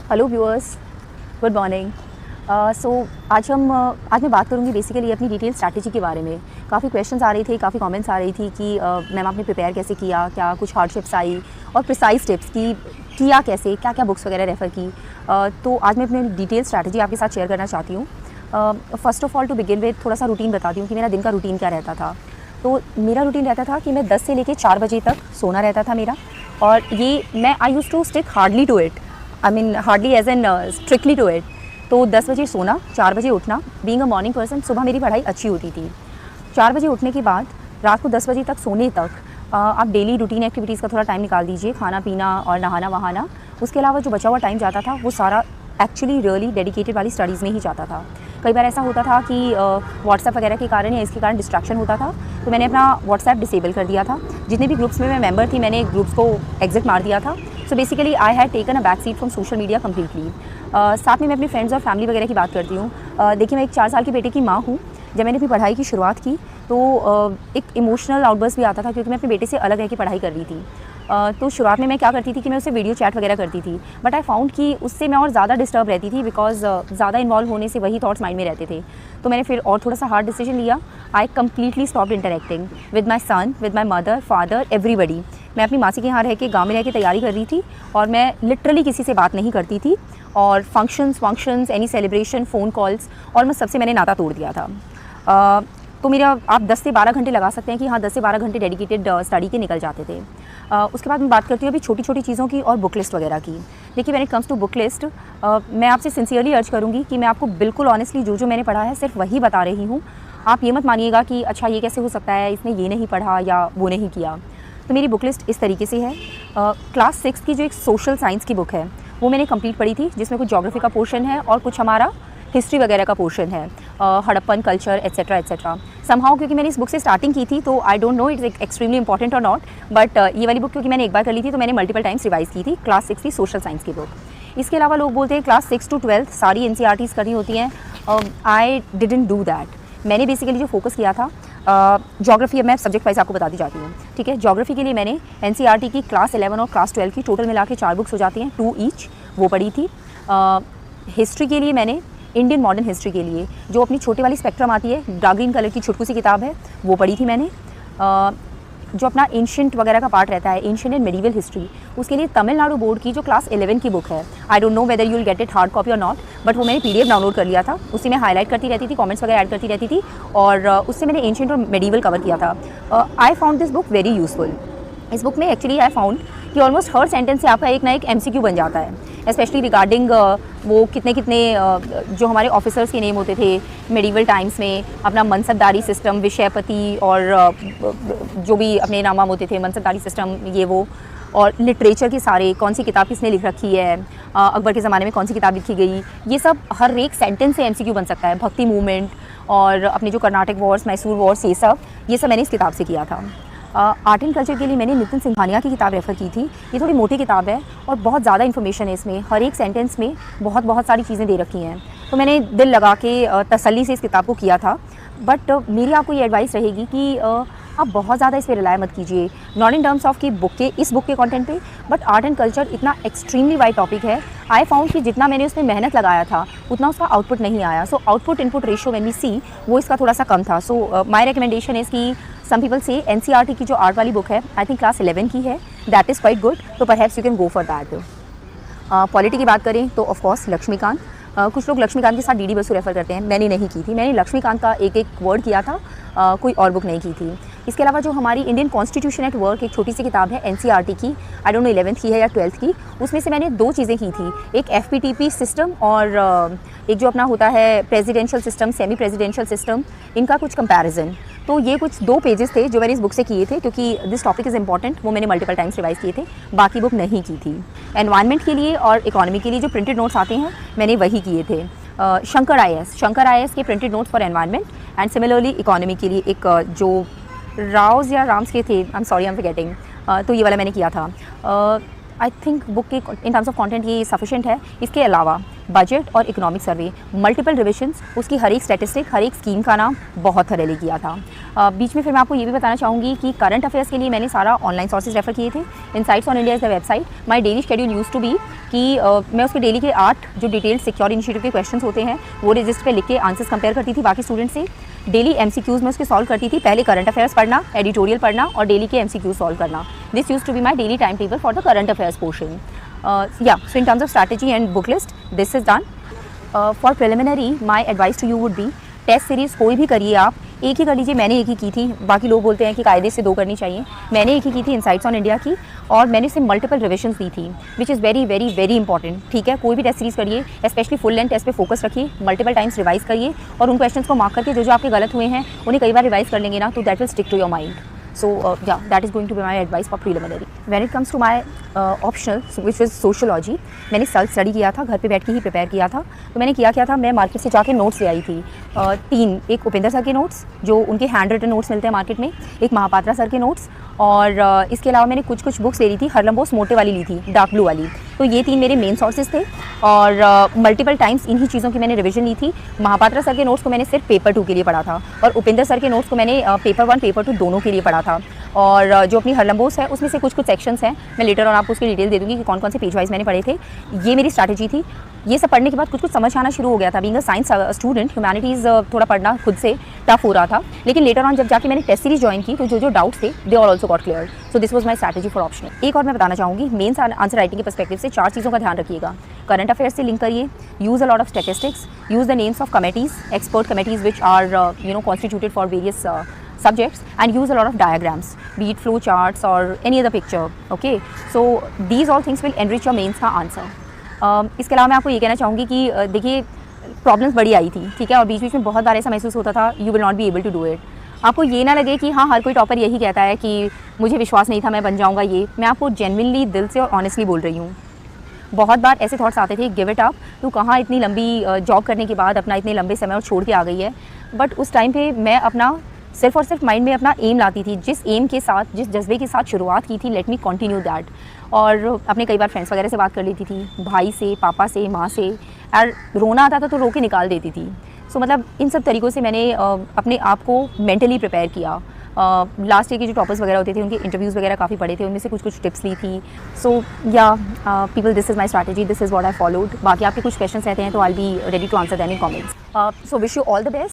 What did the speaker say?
Hello viewers, good morning. आज मैं बात करूँगी बेसिकली अपनी डिटेल स्ट्रैटेजी के बारे में। काफ़ी क्वेश्चंस आ रही थे, काफ़ी कमेंट्स आ रही थी कि मैम आपने प्रिपेयर कैसे किया, क्या कुछ हार्डशिप्स आई और प्रिसाइज टिप्स की किया कैसे, क्या क्या बुक्स वगैरह रेफ़र की। तो आज मैं अपनी डिटेल स्ट्रैटेजी आपके साथ शेयर करना चाहती हूँ। First of all to begin with थोड़ा सा रूटीन बताती हूँ कि मेरा दिन का रूटीन क्या रहता था। तो मेरा रूटीन रहता था कि मैं 10 से लेकर 4 बजे तक सोना रहता था मेरा, और ये मैं I use to stick hardly to it, I mean hardly as an strictly to it. तो 10 बजे सोना, 4 बजे उठना। बीइंग अ मॉर्निंग पर्सन, सुबह मेरी पढ़ाई अच्छी होती थी। 4 बजे उठने के बाद रात को 10 बजे तक सोने तक आप डेली रूटीन एक्टिविटीज़ का थोड़ा टाइम निकाल दीजिए, खाना पीना और नहाना वहाना। उसके अलावा जो बचा हुआ टाइम जाता था वो सारा एक्चुअली रियली डेडिकेटेड वाली स्टडीज़ में ही जाता था। कई बार ऐसा होता था कि व्हाट्सएप वगैरह के कारण या इसके कारण डिस्ट्रैक्शन होता था, तो मैंने अपना व्हाट्सएप डिसेबल कर दिया था। जितने भी ग्रुप्स में मैं मेंबर थी, मैंने ग्रुप्स को एग्जिट मार दिया था। So basically I had taken a back seat from social media completely. साथ में मैं अपने फ्रेंड्स और फैमिली वगैरह की बात करती हूँ। देखिए, मैं एक 4 साल के बेटे की माँ हूँ। जब मैंने अपनी पढ़ाई की शुरुआत की तो एक इमोशनल आउटबर्स्ट भी आता था, क्योंकि मैं अपने बेटे से अलग रह के पढ़ाई कर रही थी। तो शुरुआत में मैं क्या करती थी कि मैं उससे वीडियो चैट वगैरह करती थी, बट आई फाउंड कि उससे मैं और ज़्यादा डिस्टर्ब रहती थी, बिकॉज ज़्यादा इन्वॉल्व होने से वही थॉट्स माइंड में रहते थे। तो मैंने फिर और थोड़ा सा हार्ड डिसीजन लिया। I completely stopped interacting with my son, with my mother, father, everybody. मैं अपनी मासी के यहाँ रह के, गाँव में रह के तैयारी कर रही थी, और मैं लिटरली किसी से बात नहीं करती थी। और functions, any celebration, phone calls, और मैं सबसे मैंने नाता तोड़ दिया था। तो मेरा आप 10 से 12 घंटे लगा सकते हैं कि हाँ, 10 से 12 घंटे डेडिकेटेड स्टडी के निकल जाते थे। उसके बाद मैं बात करती हूँ अभी छोटी छोटी चीज़ों की और बुक लिस्ट वगैरह की। देखिए, when it comes to book list, मैं आपसे सिंसियरली अर्ज करूँगी कि मैं आपको बिल्कुल ऑनेस्टली जो मैंने पढ़ा है सिर्फ वही बता रही हूँ। आप ये मत मानिएगा कि अच्छा ये कैसे हो सकता है, इसने ये नहीं पढ़ा या वो नहीं किया। तो मेरी बुक लिस्ट इस तरीके से है। क्लास 6 की जो एक सोशल साइंस की बुक है वो मैंने कंप्लीट पढ़ी थी, जिसमें कुछ ज्योग्राफी का पोर्शन है और कुछ हमारा हिस्ट्री वगैरह का पोर्शन है, Harappan culture etcetera etcetera. Somehow क्योंकि मैंने इस बुक से स्टार्टिंग की थी, तो I don't know it's extremely important और नॉट, बट ये वाली बुक क्योंकि मैंने एक बार कर ली थी तो मैंने मल्टीपल टाइम्स रिवाइज की थी। क्लास 6 की सोशल साइंस की बुक। इसके अलावा लोग बोलते हैं क्लास 6 to 12 सारी NCERTs करनी होती हैं। I didn't do that. मैंने बेसिकली जो फोकस किया था, ज्योग्राफी, अब मैं सब्जेक्ट वाइज आपको बताती जाती हूँ, ठीक है। ज्योग्राफी के लिए मैंने NCERT की क्लास 11 और क्लास 12 की टोटल मिला के 4 बुक्स हो जाती हैं, 2 ईच, वो पढ़ी थी। हिस्ट्री के लिए मैंने इंडियन मॉडर्न हिस्ट्री के लिए जो अपनी छोटी वाली स्पेक्ट्रम आती है, डार्क ग्रीन कलर की छुटकू सी किताब है, वो पढ़ी थी मैंने। जो अपना एंशिएंट वगैरह का पार्ट रहता है, एंशिएंट एंड मेडिवल हिस्ट्री, उसके लिए तमिलनाडु बोर्ड की जो क्लास 11 की बुक है, I don't know whether you will get it hard copy और नॉट, बट वो मैंने PDF डाउनलोड कर लिया था। उसी में हाईलाइट करती रहती थी, कमेंट्स वगैरह ऐड करती रहती थी, और उससे मैंने एंशिएंट और मेडिवल कवर किया था। I found this book very useful. इस बुक में एक्चुअली आई फाउंड कि ऑलमोस्ट हर सेंटेंस से आपका एक ना एक MCQ बन जाता है, स्पेशली रिगार्डिंग वो कितने जो हमारे ऑफिसर्स के नेम होते थे मेडिवल टाइम्स में, अपना मनसबदारी सिस्टम, विषयपति, और जो भी अपने नाम होते थे, मनसबदारी सिस्टम, ये वो, और लिटरेचर के सारे, कौन सी किताब किसने लिख रखी है, अकबर के ज़माने में कौन सी किताब लिखी गई, ये सब हर एक सेंटेंस से MCQ बन सकता है। भक्ति मूवमेंट और अपने जो कर्नाटक वॉर्स, मैसूर वॉर्स, ये सब मैंने इस किताब से किया था। आर्ट एंड कल्चर के लिए मैंने नितिन सिंघानिया की किताब रेफ़र की थी। ये थोड़ी मोटी किताब है और बहुत ज़्यादा इन्फॉर्मेशन है इसमें, हर एक सेंटेंस में बहुत सारी चीज़ें दे रखी हैं। तो मैंने दिल लगा के तसल्ली से इस किताब को किया था। बट मेरी आपको ये एडवाइस रहेगी कि आप बहुत ज़्यादा इस पर रिलाय मत कीजिए, नॉट इन टर्म्स ऑफ कि इस बुक के कंटेंट पे, बट आर्ट एंड कल्चर इतना एक्सट्रीमली वाइड टॉपिक है। आई फाउंड कि जितना मैंने उसमें मेहनत लगाया था उतना उसका आउटपुट नहीं आया। So output input ratio when we see, वो इसका थोड़ा सा कम था। सो माय रिकमेंडेशन इज़ कि सम पीपल से NCERT की जो आर्ट वाली बुक है, आई थिंक क्लास 11 की है, दैट इज़ क्वाइट गुड, तो perhaps you can go for that. Polity की बात करें तो ऑफकोर्स लक्ष्मीकांत। कुछ लोग लक्ष्मीकांत के साथ DD बसु रेफ़र करते हैं, मैंने नहीं की थी। मैंने लक्ष्मीकांत का एक वर्ड किया था, कोई और बुक नहीं की थी। इसके अलावा जो हमारी इंडियन कॉन्स्टिट्यूशन एट वर्क एक छोटी सी किताब है NCERT की, आई डोंट नो 11th की है या 12th की, उसमें से मैंने 2 चीज़ें की थी, एक FPTP सिस्टम और एक जो अपना होता है presidential system, semi presidential system, इनका कुछ कंपैरिजन। तो ये कुछ 2 पेजेस थे जो मैंने इस बुक से किए थे, क्योंकि दिस टॉपिक इज़ इंपॉर्टेंट, वो मैंने मल्टीपल टाइम्स रिवाइज किए थे, बाकी बुक नहीं की थी। एनवायरनमेंट के लिए और इकोनॉमी के लिए जो प्रिंटेड नोट्स आते हैं, मैंने वही किए थे। शंकर IAS के printed notes for environment, and similarly economy के लिए एक जो राव्स या राम्स के थे, I am sorry I am forgetting, तो ये वाला मैंने किया था। आई थिंक बुक के इन टर्म्स ऑफ कंटेंट ये सफिशिएंट है। इसके अलावा बजट और इकोनॉमिक सर्वे, मल्टीपल रिविजन्स, उसकी हर एक स्टैटिस्टिक, हर एक स्कीम का नाम बहुत थरेली किया था। बीच में फिर मैं आपको ये भी बताना चाहूँगी कि करंट अफेयर्स के लिए मैंने सारा ऑनलाइन सोर्सेज रेफर किए थे। Insights on India is the website. My daily schedule used to be कि मैं उसके डेली के 8 जो डिटेल्ड सिक्योर इनिशिएटिव के क्वेश्चंस होते हैं वो रजिस्टर पे लिख के आंसर्स कंपेयर करती थी बाकी स्टूडेंट से। डेली एमसीक्यूज़ में उसके सॉल्व करती थी, पहले करंट अफेयर्स पढ़ना, एडिटोरियल पढ़ना और डेली के एमसीक्यूज़ सॉल्व करना। This used to be my daily time table for the current affairs portion. So in terms of strategy and book list, this is done. For preliminary, my advice to you would be test series कोई भी करिए आप, एक ही कर लीजिए। मैंने एक ही की थी, बाकी लोग बोलते हैं कि कायदे से 2 करनी चाहिए। मैंने एक ही की थी इनसाइट्स ऑन इंडिया की, और मैंने इसे मल्टीपल रिविजन्स दी थी, which is very very very important. ठीक है, कोई भी टेस्ट सीरीज़ करिए, स्पेशली फुल लेंथ टेस्ट पे फोकस रखिए, मल्टीपल टाइम्स रिवाइज करिए और उन क्वेश्चंस को मार्क करके जो आपके गलत हुए हैं उन्हें कई बार रिवाइज कर लेंगे ना, तो that will stick to your mind. So yeah, that is going to be my advice for preliminary. When it comes to my optional, which was sociology, मैंने सेल्फ स्टडी किया था, घर पे बैठ के ही प्रिपेयर किया था। तो मैंने क्या था, मैं मार्केट से जाके नोट्स ले आई थी। 3, एक उपेंद्र सर के नोट्स जो उनके हैंड रिटन नोट्स मिलते हैं मार्केट में, एक महापात्रा सर के नोट्स, और इसके अलावा मैंने कुछ बुक्स ले ली थी। हरलम बोस मोटे वाली ली थी, डार्क ब्लू वाली। तो ये 3 मेरे मेन सोर्सेज थे, और मल्टीपल टाइम्स इन्हीं चीज़ों की मैंने रिवीजन ली थी। महापात्रा सर के नोट्स को मैंने सिर्फ पेपर 2 के लिए पढ़ा था, और उपेंद्र सर के नोट्स को मैंने पेपर 1 पेपर 2 दोनों के लिए पढ़ा था। और जो अपनी हरलम बोस है उसमें से कुछ सेक्शंस हैं, मैं लेटर और आपको उसकी डिटेल दे दूँगी कि कौन से पेज वाइज मैंने पढ़े थे। ये मेरी स्ट्रैटेजी थी। ये सब पढ़ने के बाद कुछ समझ आना शुरू हो गया था। Being a science student, humanities थोड़ा पढ़ना खुद से टफ हो रहा था, लेकिन लेटर ऑन जब जाके मैंने टेस्ट सीरीज ज्वाइन की तो जो डाउट्स थे they all also got clear. So this was my strategy for optional. एक और मैं बताना चाहूँगी, मेंस आंसर राइटिंग के पर्सपेक्टिव से 4 चीज़ों का ध्यान रखिएगा। करंट अफेयर्स से लिंक करिए, use a lot of statistics, use the names of committees, expert committees which are constituted for various subjects, and use a lot of diagrams, be it flow charts or any other picture. Okay, so these all things will enrich your mains का answer. इसके अलावा मैं आपको ये कहना चाहूँगी कि देखिए प्रॉब्लम्स बड़ी आई थी, ठीक है, और बीच में बहुत बार ऐसा महसूस होता था you will not be able to do it. आपको ये ना लगे कि हाँ हर कोई टॉपर यही कहता है कि मुझे विश्वास नहीं था मैं बन जाऊँगा। ये मैं आपको जेन्युइनली दिल से और ऑनेस्टली बोल रही हूँ। बहुत बार ऐसे थॉट्स आते थे, गिव इट अप, तू कहाँ इतनी लंबी जॉब करने के बाद अपना इतने लंबे समय और छोड़ के आ गई है। बट उस टाइम पे मैं अपना सिर्फ और सिर्फ माइंड में अपना एम लाती थी, जिस एम के साथ, जिस जज्बे के साथ शुरुआत की थी, लेट मी कंटिन्यू दैट। और अपने कई बार फ्रेंड्स वगैरह से बात कर लेती थी, भाई से, पापा से, माँ से, और रोना आता था तो रो के निकाल देती थी। सो मतलब इन सब तरीक़ों से मैंने अपने आप को मेंटली प्रिपेयर किया। लास्ट ईयर के जो टॉपर्स वगैरह होते थे उनके इंटरव्यूज़ वगैरह काफ़ी पढ़े थे, उनमें से कुछ टिप्स ली थी। So yeah people, this is my strategy, this is what I followed. बाकी आपके कुछ क्वेश्चन रहते हैं तो I be ready to answer them in comments. So wish you all the best.